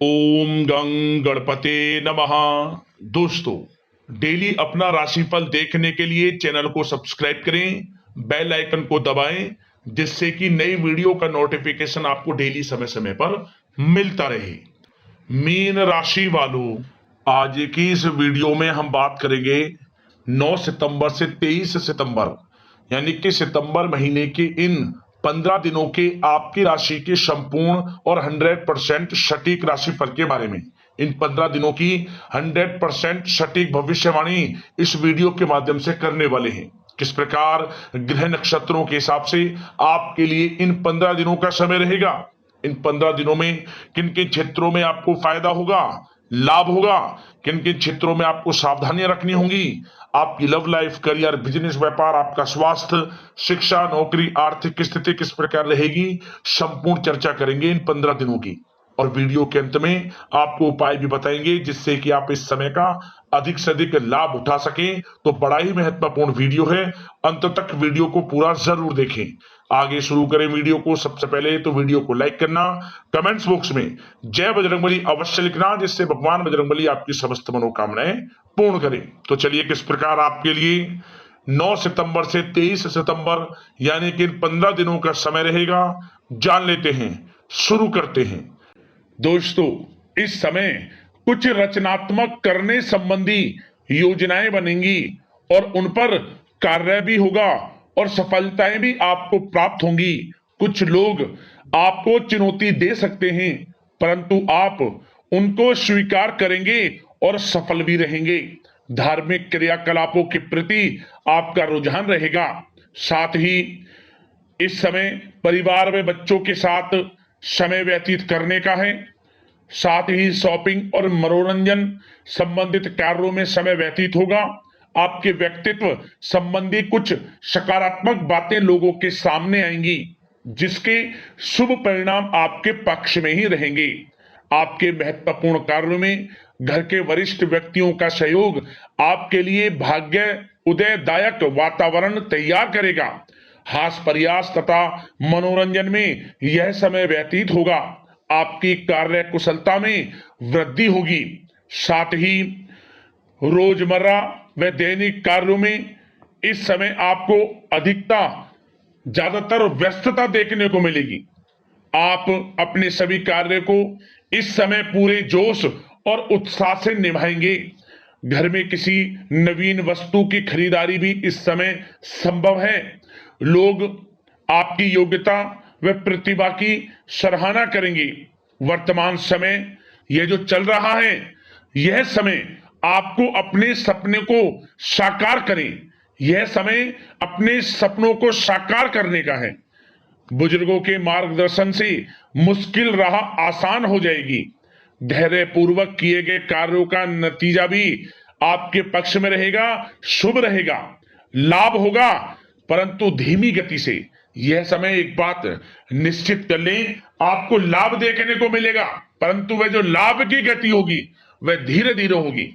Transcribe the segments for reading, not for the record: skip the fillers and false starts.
ओम गं गणपते नमः। दोस्तों, डेली अपना राशिफल देखने के लिए चैनल को सब्सक्राइब करें, बेल आइकन को दबाएं, जिससे कि नई वीडियो का नोटिफिकेशन आपको डेली समय समय पर मिलता रहे। मीन राशि वालों, आज की इस वीडियो में हम बात करेंगे 9 सितंबर से 23 सितंबर यानी कि सितंबर महीने के इन 15 दिनों के आपकी राशि के संपूर्ण और 100% सटीक राशिफल के बारे में। इन 15 दिनों की 100% सटीक भविष्यवाणी इस वीडियो के माध्यम से करने वाले हैं। किस प्रकार ग्रह नक्षत्रों के हिसाब से आपके लिए इन 15 दिनों का समय रहेगा, इन 15 दिनों में किन किन क्षेत्रों में आपको फायदा होगा, लाभ होगा, किन किन क्षेत्रों में आपको सावधानियां रखनी होंगी, आपकी लव लाइफ, करियर, बिजनेस, व्यापार, आपका स्वास्थ्य, शिक्षा, नौकरी, आर्थिक स्थिति किस प्रकार रहेगी, संपूर्ण चर्चा करेंगे इन 15 दिनों की। और वीडियो के अंत में आपको उपाय भी बताएंगे जिससे कि आप इस समय का अधिक से अधिक लाभ उठा सकें। तो बड़ा ही महत्वपूर्ण वीडियो है, अंत तक वीडियो को पूरा जरूर देखें। आगे शुरू करें वीडियो को। सबसे पहले तो वीडियो को लाइक करना, कमेंट्स बॉक्स में जय बजरंगबली अवश्य लिखना, जिससे भगवान बजरंगबली आपकी समस्त मनोकामनाएं पूर्ण करें। तो चलिए, किस प्रकार आपके लिए 9 सितंबर से 23 सितंबर यानी कि 15 दिनों का समय रहेगा, जान लेते हैं। शुरू करते हैं। दोस्तों, इस समय कुछ रचनात्मक करने संबंधी योजनाएं बनेंगी और उन पर कार्य भी होगा और सफलताएं भी आपको प्राप्त होंगी। कुछ लोग आपको चुनौती दे सकते हैं, परंतु आप उनको स्वीकार करेंगे और सफल भी रहेंगे। धार्मिक क्रियाकलापों के प्रति आपका रुझान रहेगा। साथ ही इस समय परिवार में बच्चों के साथ समय व्यतीत करने का है। साथ ही शॉपिंग और मनोरंजन संबंधित कार्यों में समय व्यतीत होगा। आपके व्यक्तित्व संबंधी कुछ सकारात्मक बातें लोगों के सामने आएंगी, जिसके शुभ परिणाम आपके पक्ष में ही रहेंगे। आपके महत्वपूर्ण कार्यों में घर के वरिष्ठ व्यक्तियों का सहयोग आपके लिए भाग्य उदयदायक वातावरण तैयार करेगा। हास प्रयास तथा मनोरंजन में यह समय व्यतीत होगा। आपकी कार्य कुशलता में वृद्धि होगी। साथ ही रोजमर्रा व दैनिक कार्यों में इस समय आपको ज्यादातर व्यस्तता देखने को मिलेगी। आप अपने सभी कार्य को इस समय पूरे जोश और उत्साह से निभाएंगे। घर में किसी नवीन वस्तु की खरीदारी भी इस समय संभव है। लोग आपकी योग्यता व प्रतिभा की सराहना करेंगे। वर्तमान समय यह जो चल रहा है, यह समय आपको अपने सपने को साकार करें। यह समय अपने सपनों को साकार करने का है। बुजुर्गों के मार्गदर्शन से मुश्किल राह आसान हो जाएगी। धैर्य पूर्वक किए गए कार्यों का नतीजा भी आपके पक्ष में रहेगा, शुभ रहेगा। लाभ होगा, परंतु धीमी गति से। यह समय एक बात निश्चित कर लें, आपको लाभ देखने को मिलेगा, परंतु वह जो लाभ की गति होगी वह धीरे धीरे होगी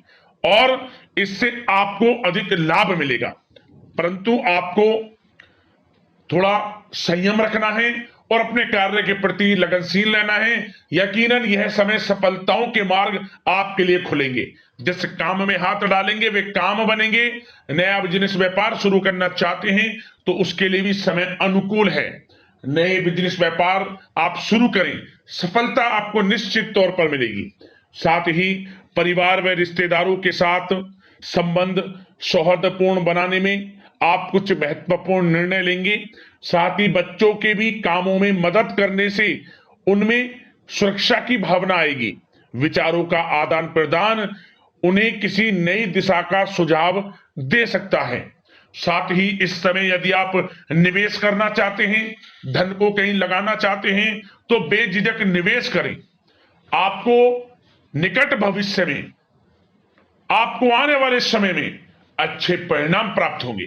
और इससे आपको अधिक लाभ मिलेगा। परंतु आपको थोड़ा संयम रखना है और अपने कार्य के प्रति लगनशील रहना है। यकीनन यह समय सफलताओं के मार्ग आपके लिए खुलेंगे। जिस काम में हाथ डालेंगे वे काम बनेंगे। नया बिजनेस व्यापार शुरू करना चाहते हैं तो उसके लिए भी समय अनुकूल है। नए बिजनेस व्यापार आप शुरू करें, सफलता आपको निश्चित तौर पर मिलेगी। साथ ही परिवार व रिश्तेदारों के साथ संबंध सौहार्दपूर्ण बनाने में आप कुछ महत्वपूर्ण निर्णय लेंगे। साथ ही बच्चों के भी कामों में मदद करने से उनमें सुरक्षा की भावना आएगी। विचारों का आदान प्रदान उन्हें किसी नई दिशा का सुझाव दे सकता है। साथ ही इस समय यदि आप निवेश करना चाहते हैं, धन को कहीं लगाना चाहते हैं, तो बेझिझक निवेश करें। आपको निकट भविष्य में, आपको आने वाले समय में अच्छे परिणाम प्राप्त होंगे।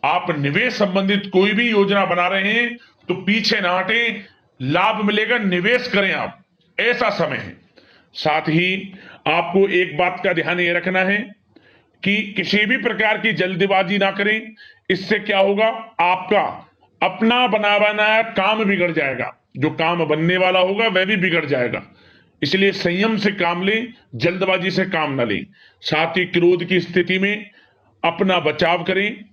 आप निवेश संबंधित कोई भी योजना बना रहे हैं तो पीछे ना हटें, लाभ मिलेगा, निवेश करें आप, ऐसा समय है। साथ ही आपको एक बात का ध्यान ये रखना है कि किसी भी प्रकार की जल्दबाजी ना करें। इससे क्या होगा, आपका अपना बना बनाया काम बिगड़ जाएगा। जो काम बनने वाला होगा वह भी बिगड़ जाएगा। इसलिए संयम से काम लें, जल्दबाजी से काम न लें। साथ ही क्रोध की स्थिति में अपना बचाव करें,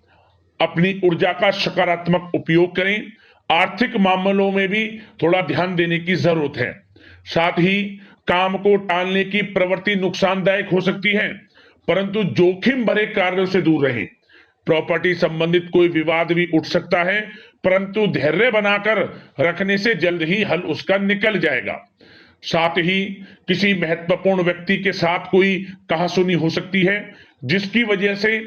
अपनी ऊर्जा का सकारात्मक उपयोग करें। आर्थिक मामलों में भी थोड़ा ध्यान देने की जरूरत है। साथ ही काम को टालने की प्रवृत्ति नुकसानदायक हो सकती है, परंतु जोखिम भरे कार्यों से दूर रहें। प्रॉपर्टी संबंधित कोई विवाद भी उठ सकता है, परंतु धैर्य बनाकर रखने से जल्द ही हल उसका निकल जाएगा। साथ ही किसी महत्वपूर्ण व्यक्ति के साथ कोई कहासुनी हो सकती है, जिसकी वजह से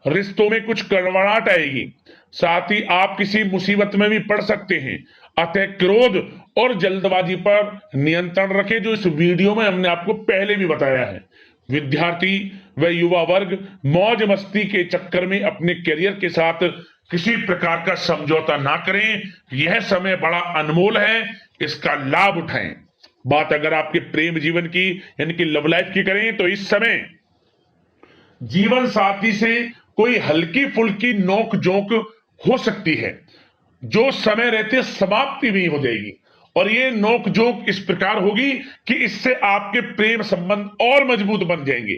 रिश्तों में कुछ कड़वाहट आएगी। साथ ही आप किसी मुसीबत में भी पड़ सकते हैं। अतः क्रोध और जल्दबाजी पर नियंत्रण रखें, जो इस वीडियो में हमने आपको पहले भी बताया है। विद्यार्थी व युवा वर्ग मौज मस्ती के चक्कर में अपने करियर के साथ किसी प्रकार का समझौता ना करें। यह समय बड़ा अनमोल है, इसका लाभ उठाएं। बात अगर आपके प्रेम जीवन की यानी कि लव लाइफ की करें, तो इस समय जीवन साथी से कोई हल्की फुल्की नोक झोंक हो सकती है, जो समय रहते समाप्ति भी हो जाएगी। और ये नोक झोंक इस प्रकार होगी कि इससे आपके प्रेम संबंध और मजबूत बन जाएंगे।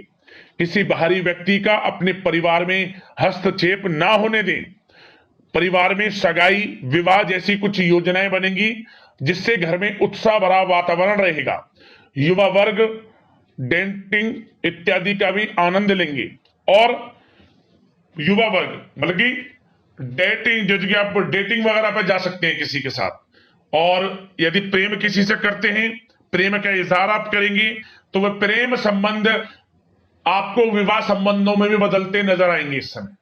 किसी बाहरी व्यक्ति का अपने परिवार में हस्तक्षेप ना होने दें। परिवार में सगाई, विवाह जैसी कुछ योजनाएं बनेंगी, जिससे घर में उत्साह भरा वातावरण रहेगा। युवा वर्ग डेटिंग इत्यादि का भी आनंद लेंगे। और युवा वर्ग मतलब कि डेटिंग, जैसे कि आप डेटिंग वगैरह पर जा सकते हैं किसी के साथ। और यदि प्रेम किसी से करते हैं, प्रेम का इजहार आप करेंगे, तो वह प्रेम संबंध आपको विवाह संबंधों में भी बदलते नजर आएंगे इस समय।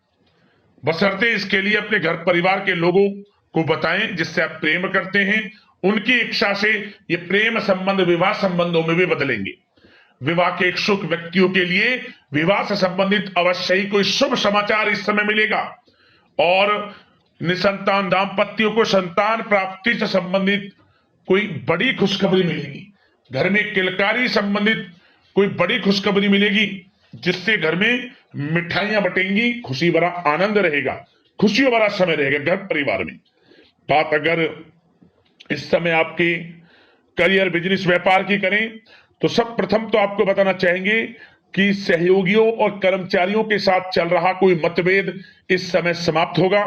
बशर्ते इसके लिए अपने घर परिवार के लोगों को बताएं जिससे आप प्रेम करते हैं। उनकी इच्छा से ये प्रेम संबंध विवाह संबंधों में भी बदलेंगे। विवाह के इच्छुक व्यक्तियों के लिए विवाह से संबंधित अवश्य ही कोई शुभ समाचार इस समय मिलेगा। और निसंतान दाम्पत्यों को संतान प्राप्ति से संबंधित कोई बड़ी खुशखबरी मिलेगी। घर में किलकारी संबंधित कोई बड़ी खुशखबरी मिलेगी, जिससे घर में मिठाइयां बटेंगी, खुशी भरा आनंद रहेगा, खुशियों भरा समय रहेगा घर परिवार में। बात अगर इस समय आपके करियर, बिजनेस, व्यापार की करें, तो सब प्रथम तो आपको बताना चाहेंगे कि सहयोगियों और कर्मचारियों के साथ चल रहा कोई मतभेद इस समय समाप्त होगा।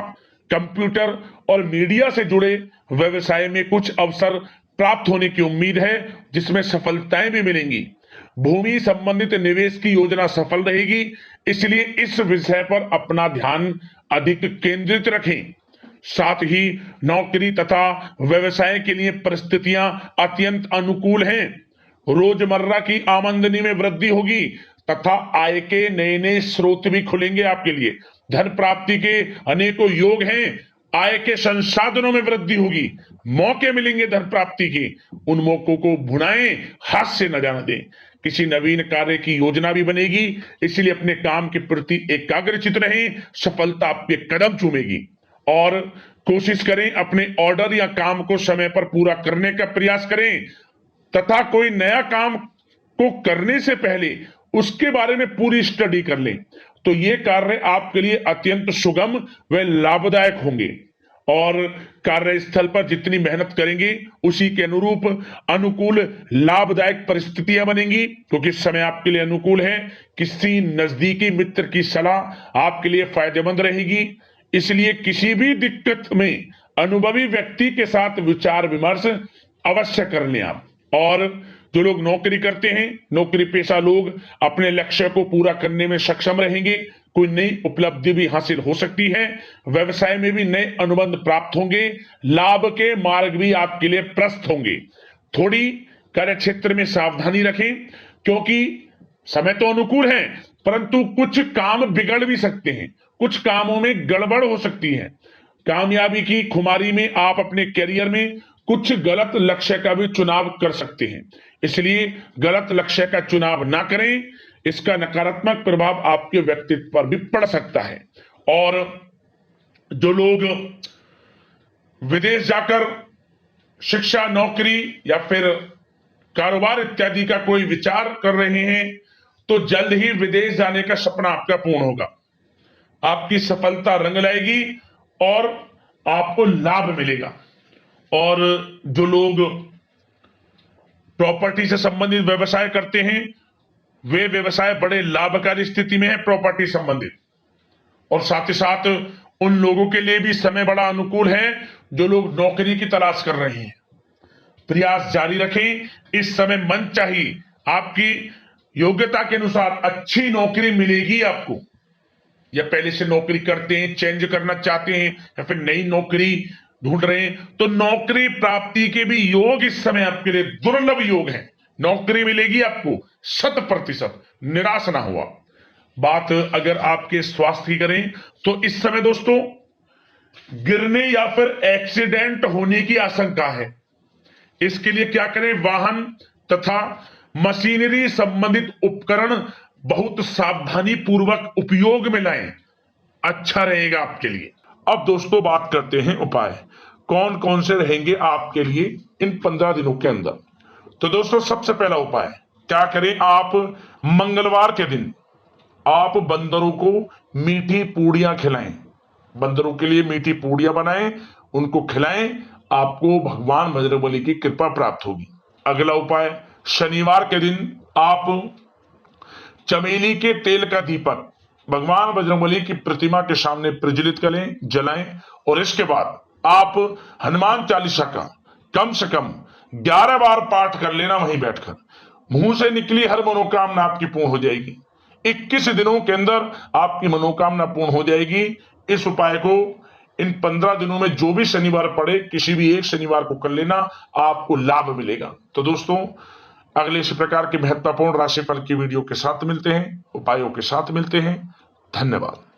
कंप्यूटर और मीडिया से जुड़े व्यवसाय में कुछ अवसर प्राप्त होने की उम्मीद है, जिसमें सफलताएं भी मिलेंगी। भूमि संबंधित निवेश की योजना सफल रहेगी, इसलिए इस विषय पर अपना ध्यान अधिक केंद्रित रखें। साथ ही नौकरी तथा व्यवसाय के लिए परिस्थितियां अत्यंत अनुकूल हैं। रोजमर्रा की आमदनी में वृद्धि होगी तथा आय के नए नए स्रोत भी खुलेंगे आपके लिए। धन प्राप्ति के अनेकों योग हैं। आय के संसाधनों में वृद्धि होगी, मौके मिलेंगे धन प्राप्ति के। उन मौकों को भुनाएं, हाथ से न जाने दें। किसी नवीन कार्य की योजना भी बनेगी, इसलिए अपने काम के प्रति एकाग्रचित रहें। सफलता आपके कदम चूमेगी। और कोशिश करें अपने ऑर्डर या काम को समय पर पूरा करने का प्रयास करें, तथा कोई नया काम को करने से पहले उसके बारे में पूरी स्टडी कर लें, तो ये कार्य आपके लिए अत्यंत सुगम व लाभदायक होंगे। और कार्यस्थल पर जितनी मेहनत करेंगे, उसी के अनुरूप अनुकूल लाभदायक परिस्थितियां बनेंगी, क्योंकि समय आपके लिए अनुकूल है। किसी नजदीकी मित्र की सलाह आपके लिए फायदेमंद रहेगी, इसलिए किसी भी दिक्कत में अनुभवी व्यक्ति के साथ विचार विमर्श अवश्य कर लें आप। और जो लोग नौकरी करते हैं, नौकरी पेशा लोग अपने लक्ष्य को पूरा करने में सक्षम रहेंगे। कोई नई उपलब्धि भी हासिल हो सकती है। व्यवसाय में भी नए अनुबंध प्राप्त होंगे। लाभ के मार्ग भी आपके लिए प्रशस्त होंगे। थोड़ी कार्य क्षेत्र में सावधानी रखें, क्योंकि समय तो अनुकूल है, परंतु कुछ काम बिगड़ भी सकते हैं, कुछ कामों में गड़बड़ हो सकती है। कामयाबी की खुमारी में आप अपने करियर में कुछ गलत लक्ष्य का भी चुनाव कर सकते हैं, इसलिए गलत लक्ष्य का चुनाव ना करें। इसका नकारात्मक प्रभाव आपके व्यक्तित्व पर भी पड़ सकता है। और जो लोग विदेश जाकर शिक्षा, नौकरी या फिर कारोबार इत्यादि का कोई विचार कर रहे हैं, तो जल्द ही विदेश जाने का सपना आपका पूर्ण होगा। आपकी सफलता रंग लाएगी और आपको लाभ मिलेगा। और जो लोग प्रॉपर्टी से संबंधित व्यवसाय करते हैं, वे व्यवसाय बड़े लाभकारी स्थिति में है प्रॉपर्टी संबंधित। और साथ ही साथ उन लोगों के लिए भी समय बड़ा अनुकूल है जो लोग नौकरी की तलाश कर रहे हैं। प्रयास जारी रखें, इस समय मन चाहिए आपकी योग्यता के अनुसार अच्छी नौकरी मिलेगी आपको। या पहले से नौकरी करते हैं, चेंज करना चाहते हैं, या फिर नई नौकरी ढूंढ रहे हैं, तो नौकरी प्राप्ति के भी योग इस समय आपके लिए दुर्लभ योग है। नौकरी मिलेगी आपको 100%, निराश ना हुआ। बात अगर आपके स्वास्थ्य की करें तो इस समय दोस्तों गिरने या फिर एक्सीडेंट होने की आशंका है। इसके लिए क्या करें, वाहन तथा मशीनरी संबंधित उपकरण बहुत सावधानी पूर्वक उपयोग में लाएं, अच्छा रहेगा आपके लिए। अब दोस्तों बात करते हैं उपाय, कौन कौन से रहेंगे आपके लिए इन 15 दिनों के अंदर। तो दोस्तों सबसे पहला उपाय क्या करें, आप मंगलवार के दिन आप बंदरों को मीठी पूड़ियां खिलाएं, बंदरों के लिए मीठी पूड़ियां बनाएं, उनको खिलाएं, आपको भगवान बजरंगबली की कृपा प्राप्त होगी। अगला उपाय, शनिवार के दिन आप चमेली के तेल का दीपक भगवान बजरंगबली की प्रतिमा के सामने प्रज्वलित करें, जलाएं, और इसके बाद आप हनुमान चालीसा का कम से कम 11 बार पाठ कर लेना वहीं बैठकर। मुंह से निकली हर मनोकामना आपकी पूर्ण हो जाएगी। 21 दिनों के अंदर आपकी मनोकामना पूर्ण हो जाएगी। इस उपाय को इन 15 दिनों में जो भी शनिवार पड़े, किसी भी एक शनिवार को कर लेना, आपको लाभ मिलेगा। तो दोस्तों अगले इसी प्रकार के महत्वपूर्ण राशिफल की वीडियो के साथ मिलते हैं, उपायों के साथ मिलते हैं। धन्यवाद।